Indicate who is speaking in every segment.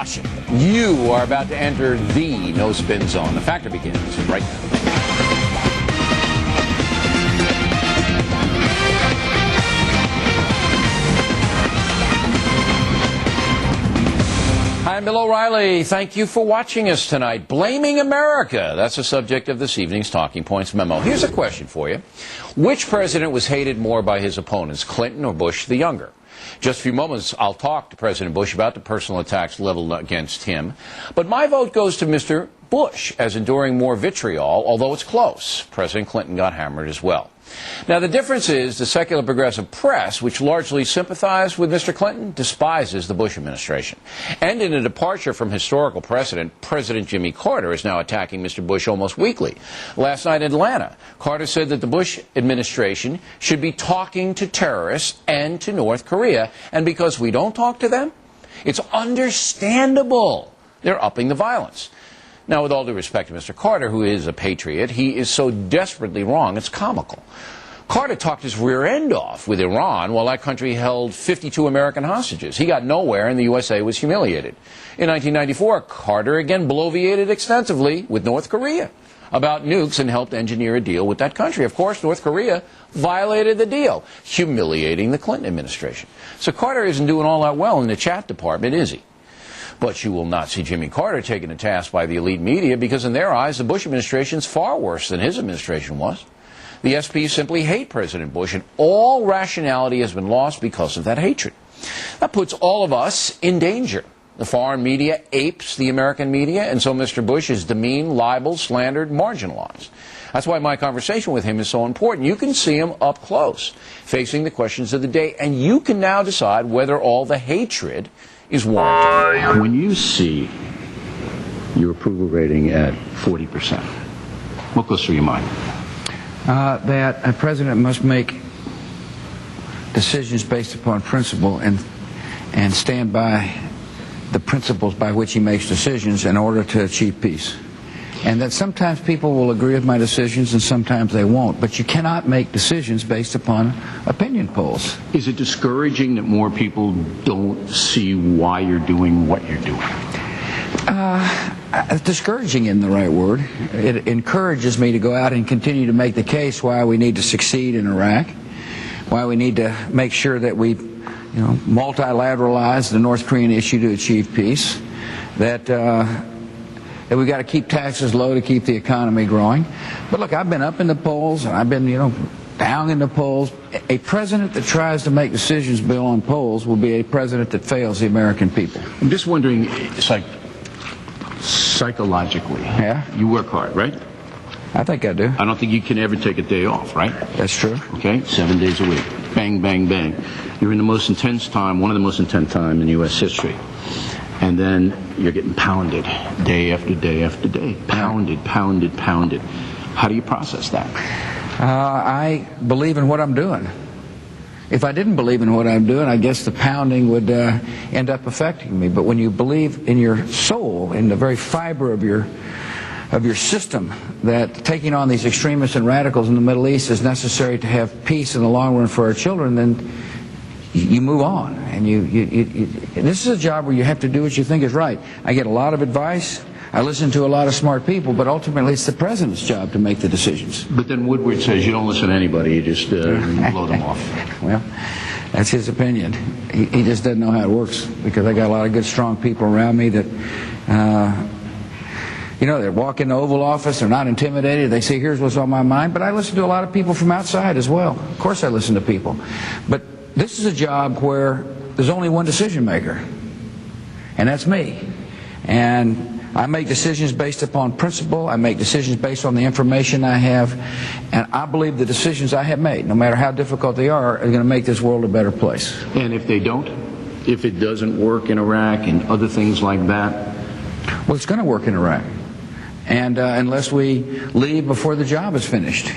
Speaker 1: Caution, you are about to enter the no-spin zone. The Factor begins right now. Hi, I'm Bill O'Reilly. Thank you for watching us tonight. Blaming America. That's the subject of this evening's Talking Points memo. Here's a question for you. Which president was hated more by his opponents, Clinton or Bush the younger? Just a few moments, I'll talk to President Bush about the personal attacks leveled against him. But my vote goes to Mr. Bush, as enduring more vitriol, although it's close. President Clinton got hammered as well. Now, the difference is the secular progressive press, which largely sympathized with Mr. Clinton, despises the Bush administration. And in a departure from historical precedent, President Jimmy Carter is now attacking Mr. Bush almost weekly. Last night in Atlanta, Carter said that the Bush administration should be talking to terrorists and to North Korea, and because we don't talk to them, it's understandable they're upping the violence. Now, with all due respect to Mr. Carter, who is a patriot, he is so desperately wrong, it's comical. Carter talked his rear end off with Iran while that country held 52 American hostages. He got nowhere and the USA was humiliated. In 1994, Carter again bloviated extensively with North Korea about nukes and helped engineer a deal with that country. Of course, North Korea violated the deal, humiliating the Clinton administration. So Carter isn't doing all that well in the chat department, is he? But you will not see Jimmy Carter taken to task by the elite media because in their eyes the Bush administration is far worse than his administration was. The SP simply hate President Bush and all rationality has been lost because of that hatred. That puts all of us in danger. The foreign media apes the American media and so Mr. Bush is demeaned, libeled, slandered, marginalized. That's why my conversation with him is so important. You can see him up close, facing the questions of the day, and you can now decide whether all the hatred is warranted.
Speaker 2: When you see your approval rating at 40%, what goes through your mind?
Speaker 3: That a president must make decisions based upon principle and stand by the principles by which he makes decisions in order to achieve peace. And that sometimes people will agree with my decisions and sometimes they won't. But you cannot make decisions based upon opinion polls.
Speaker 2: Is it discouraging that more people don't see why you're doing what you're doing?
Speaker 3: Discouraging isn't the right word. It encourages me to go out and continue to make the case why we need to succeed in Iraq, why we need to make sure that we multilateralize the North Korean issue to achieve peace, that we've got to keep taxes low to keep the economy growing. But look, I've been up in the polls, and I've been, down in the polls. A president that tries to make decisions based on polls will be a president that fails the American people.
Speaker 2: I'm just wondering, it's like psychologically,
Speaker 3: yeah,
Speaker 2: you work hard, right?
Speaker 3: I think I do.
Speaker 2: I don't think you can ever take a day off, right?
Speaker 3: That's true.
Speaker 2: Okay, 7 days a week. Bang, bang, bang. You're in the most intense time, one of the most intense time in U.S. history. And then you're getting pounded day after day after day. Pounded, pounded, pounded. How do you process that?
Speaker 3: I believe in what I'm doing. If I didn't believe in what I'm doing, I guess the pounding would end up affecting me. But when you believe in your soul, in the very fiber of your system, that taking on these extremists and radicals in the Middle East is necessary to have peace in the long run for our children, then you move on. And this is a job where you have to do what you think is right. I get a lot of advice. I listen to a lot of smart people, but ultimately it's the president's job to make the decisions.
Speaker 2: But then Woodward says you don't listen to anybody, you just blow them off.
Speaker 3: Well, that's his opinion. He just doesn't know how it works, because I got a lot of good, strong people around me that, they walk in the Oval Office, they're not intimidated, they say, here's what's on my mind. But I listen to a lot of people from outside as well. Of course I listen to people. But this is a job where there's only one decision maker, and that's me. And I make decisions based upon principle. I make decisions based on the information I have. And I believe the decisions I have made, no matter how difficult they are going to make this world a better place.
Speaker 2: And if they don't? If it doesn't work in Iraq and other things like that?
Speaker 3: Well, it's going to work in Iraq. And unless we leave before the job is finished.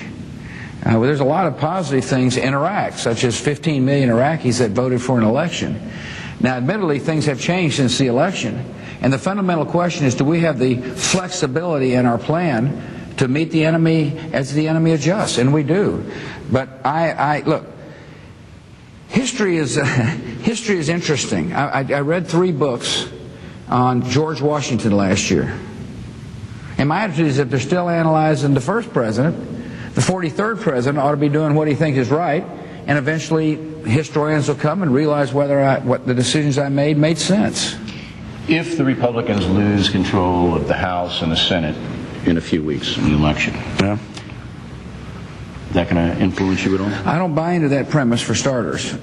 Speaker 3: There's a lot of positive things in Iraq, such as 15 million Iraqis that voted for an election. Now, admittedly, things have changed since the election. And the fundamental question is, do we have the flexibility in our plan to meet the enemy as the enemy adjusts? And we do. But look, history is interesting. I read 3 books on George Washington last year. And my attitude is if they're still analyzing the first president, the 43rd president ought to be doing what he thinks is right, and eventually historians will come and realize whether what the decisions I made sense.
Speaker 2: If the Republicans lose control of the House and the Senate in a few weeks in the election,
Speaker 3: Yeah.
Speaker 2: is that going to influence you at all?
Speaker 3: I don't buy into that premise for starters.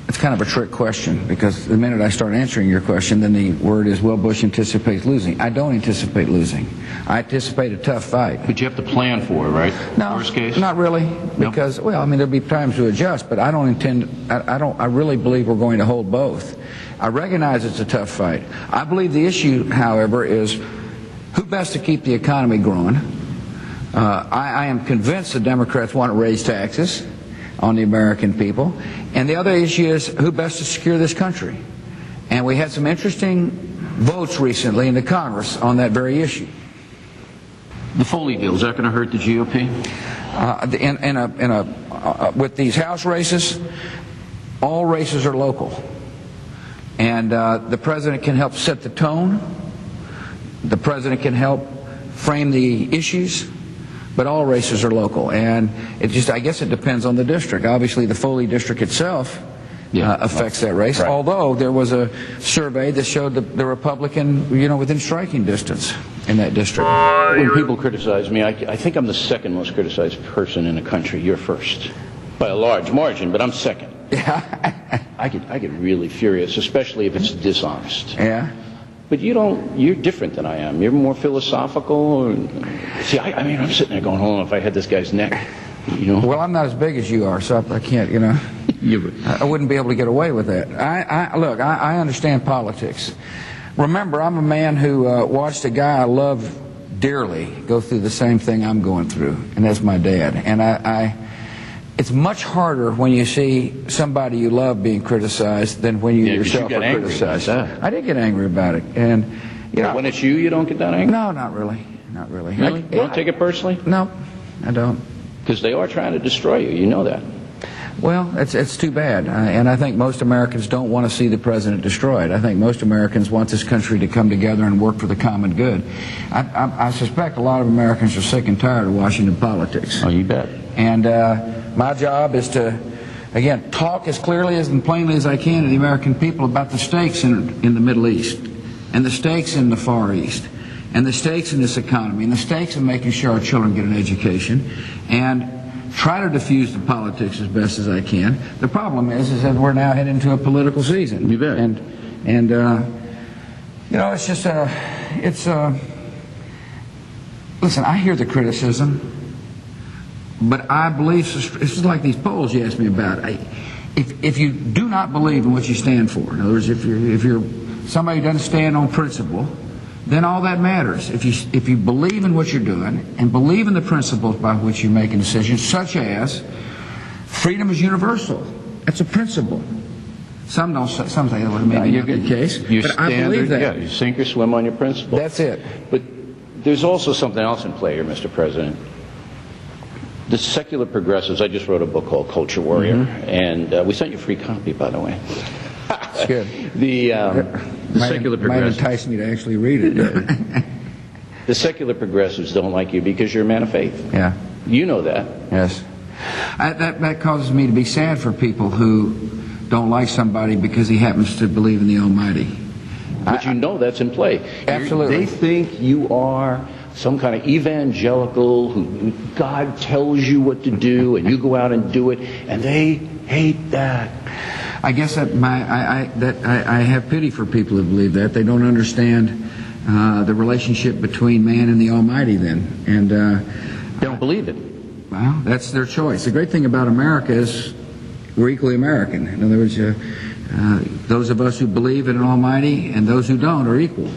Speaker 3: It's kind of a trick question, because the minute I start answering your question, then the word is, well, Bush anticipates losing. I don't anticipate losing. I anticipate a tough fight.
Speaker 2: But you have to plan for it, right?
Speaker 3: No,
Speaker 2: Worst case?
Speaker 3: not really, because, well, I mean, there'll be times to adjust, but I don't intend, I really believe we're going to hold both. I recognize it's a tough fight. I believe the issue, however, is who best to keep the economy growing. I am convinced the Democrats want to raise taxes on the American people. And the other issue is who best to secure this country. And we had some interesting votes recently in the Congress on that very issue.
Speaker 2: The Foley deal, is that going to hurt the GOP?
Speaker 3: With these House races, all races are local. And the president can help set the tone. The president can help frame the issues. But all races are local, and I guess it depends on the district. Obviously, the Foley district itself affects that race,
Speaker 2: right.
Speaker 3: Although there was a survey that showed the Republican, within striking distance in that district.
Speaker 2: When people criticize me, I think I'm the second most criticized person in the country. You're first, by a large margin, but I'm second.
Speaker 3: Yeah.
Speaker 2: I get really furious, especially if it's dishonest.
Speaker 3: Yeah.
Speaker 2: But you're different than I am. You're more philosophical. See, I mean, I'm sitting there going, hold on, if I had this guy's neck,
Speaker 3: Well, I'm not as big as you are, so I can't, I wouldn't be able to get away with that. Look, I understand politics. Remember, I'm a man who watched a guy I love dearly go through the same thing I'm going through, and that's my dad. And it's much harder when you see somebody you love being criticized than when you yourself are criticized. I did get angry about it, and
Speaker 2: when it's you don't get that angry?
Speaker 3: No, not really, not really.
Speaker 2: Really? You don't take it personally?
Speaker 3: No, I don't.
Speaker 2: Because they are trying to destroy you. You know that.
Speaker 3: Well, it's too bad, and I think most Americans don't want to see the president destroyed. I think most Americans want this country to come together and work for the common good. I suspect a lot of Americans are sick and tired of Washington politics.
Speaker 2: Oh, you bet.
Speaker 3: And my job is to, again, talk as clearly and plainly as I can to the American people about the stakes in the Middle East, and the stakes in the Far East, and the stakes in this economy, and the stakes in making sure our children get an education, and try to diffuse the politics as best as I can. The problem is that we're now heading into a political season.
Speaker 2: You bet.
Speaker 3: And it's just listen, I hear the criticism. But I believe, it's like these polls you asked me about. If you do not believe in what you stand for, in other words, if you're somebody who doesn't stand on principle, then all that matters. If you believe in what you're doing and believe in the principles by which you're making decisions, such as freedom is universal. That's a principle. Some say that would maybe be a good case, but I believe that.
Speaker 2: Yeah, you sink or swim on your principle.
Speaker 3: That's it.
Speaker 2: But there's also something else in play here, Mr. President. The secular progressives, I just wrote a book called Culture Warrior, and we sent you a free copy, by the way.
Speaker 3: That's good.
Speaker 2: The secular progressives
Speaker 3: might entice me to actually read it.
Speaker 2: The secular progressives don't like you because you're a man of faith.
Speaker 3: Yeah.
Speaker 2: You know that.
Speaker 3: Yes. That causes me to be sad for people who don't like somebody because he happens to believe in the Almighty.
Speaker 2: But you know that's in play.
Speaker 3: Absolutely.
Speaker 2: They think you are some kind of evangelical who God tells you what to do and you go out and do it, and they hate that.
Speaker 3: I guess that I have pity for people who believe that. They don't understand the relationship between man and the Almighty then. And
Speaker 2: they don't believe it.
Speaker 3: Well, that's their choice. The great thing about America is we're equally American. In other words, those of us who believe in an Almighty and those who don't are equal.